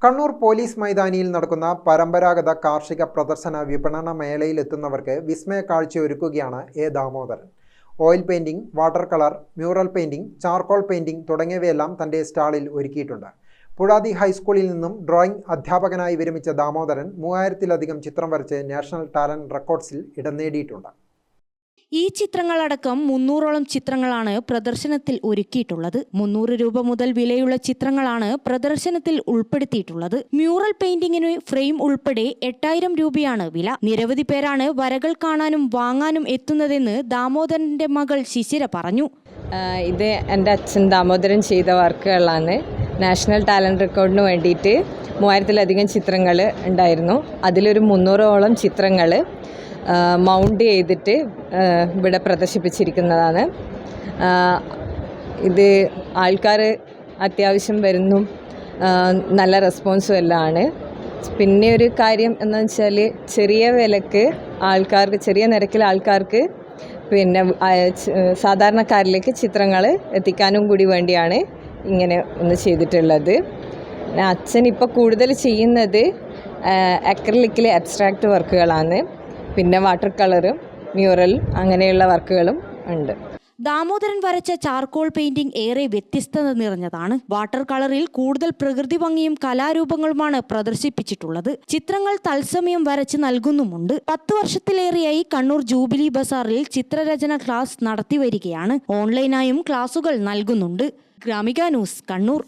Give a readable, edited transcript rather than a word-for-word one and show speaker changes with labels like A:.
A: Kannur police മൈതാനിയിൽ നടക്കുന്ന പരമ്പരാഗത കാർഷിക പ്രദർശന വിപണന മേളയിലെത്തുന്നവർക്ക് വിസ്മയ കാഴ്ചയൊരുക്കുകയാണ് A Damodaran. Oil painting, water colour, mural painting, charcoal painting തുടങ്ങിയവയെല്ലാം തന്റെ സ്റ്റാളിൽ ഒരുക്കിയിട്ടുണ്ട്. പുഴാതി ഹൈസ്കൂളിൽ നിന്നും ഡ്രോയിംഗ് അധ്യാപകനായി വിരമിച്ച ദാമോദരൻ 3000-ലധികം ചിത്രം വരച്ച് നാഷണൽ ടാലന്റ് റെക്കോർഡ്സിൽ ഇടം നേടിയിട്ടുണ്ട്.
B: ഈ ചിത്രങ്ങളടക്കം 300ഓളം ചിത്രങ്ങളാണ് പ്രദർശനത്തിൽ ഒരുക്കിയിട്ടുള്ളത്. 300 രൂപ മുതൽ വിലയുള്ള ചിത്രങ്ങളാണ് പ്രദർശനത്തിൽ ഉൾപ്പെടുത്തിയിട്ടുള്ളത്. മ്യൂറൽ പെയിന്റിങ്ങിന് ഫ്രെയിം ഉൾപ്പെടെ 8000 രൂപയാണ് വില. നിരവധി പേരാണ് വരകൾ കാണാനും വാങ്ങാനും എത്തുന്നതെന്ന് ദാമോദരന്റെ മകൾ ശിശിര പറഞ്ഞു.
C: ഇത് എൻ്റെ അച്ഛൻ ദാമോദരൻ ചെയ്ത വർക്കുകളാണ്. നാഷണൽ ടാലന്റ് റെക്കോർഡിന് വേണ്ടിയിട്ട് 3000-ലധികം ചിത്രങ്ങൾ ഉണ്ടായിരുന്നു. അതിലൊരു 300ഓളം ചിത്രങ്ങൾ മൗണ്ട് ചെയ്തിട്ട് ഇവിടെ പ്രദർശിപ്പിച്ചിരിക്കുന്നതാണ്. ഇത് ആൾക്കാർ അത്യാവശ്യം വരുന്നു, നല്ല റെസ്പോൺസും എല്ലാം ആണ്. പിന്നെ ഒരു കാര്യം എന്ന് വെച്ചാൽ ചെറിയ വിലക്ക് ആൾക്കാർക്ക്, ചെറിയ നിരക്കിൽ ആൾക്കാർക്ക് പിന്നെ സാധാരണക്കാരിലേക്ക് ചിത്രങ്ങൾ എത്തിക്കാനും കൂടി വേണ്ടിയാണ് ഇങ്ങനെ ഒന്ന് ചെയ്തിട്ടുള്ളത്. അച്ഛൻ ഇപ്പോൾ കൂടുതൽ ചെയ്യുന്നത് അക്രിലിക്കിലെ അബ്സ്ട്രാക്റ്റ് വർക്കുകളാണ്. പിന്നെ വാട്ടർ കളറും മ്യൂറൽ അങ്ങനെയുള്ള വർക്കുകളും ഉണ്ട്.
B: ദാമോദരൻ വരച്ച ചാർക്കോൾ പെയിന്റിംഗ് ഏറെ വ്യത്യസ്തത നിറഞ്ഞതാണ്. വാട്ടർ കളറിൽ കൂടുതൽ പ്രകൃതി ഭംഗിയും കലാരൂപങ്ങളുമാണ് പ്രദർശിപ്പിച്ചിട്ടുള്ളത്. ചിത്രങ്ങൾ തത്സമയം വരച്ച് നൽകുന്നുമുണ്ട്. 10 വർഷത്തിലേറെയായി കണ്ണൂർ ജൂബിലി ബസാറിൽ ചിത്രരചന ക്ലാസ് നടത്തിവരികയാണ്. ഓൺലൈനായും ക്ലാസുകൾ നൽകുന്നുണ്ട്. ഗ്രാമിക ന്യൂസ്, കണ്ണൂർ.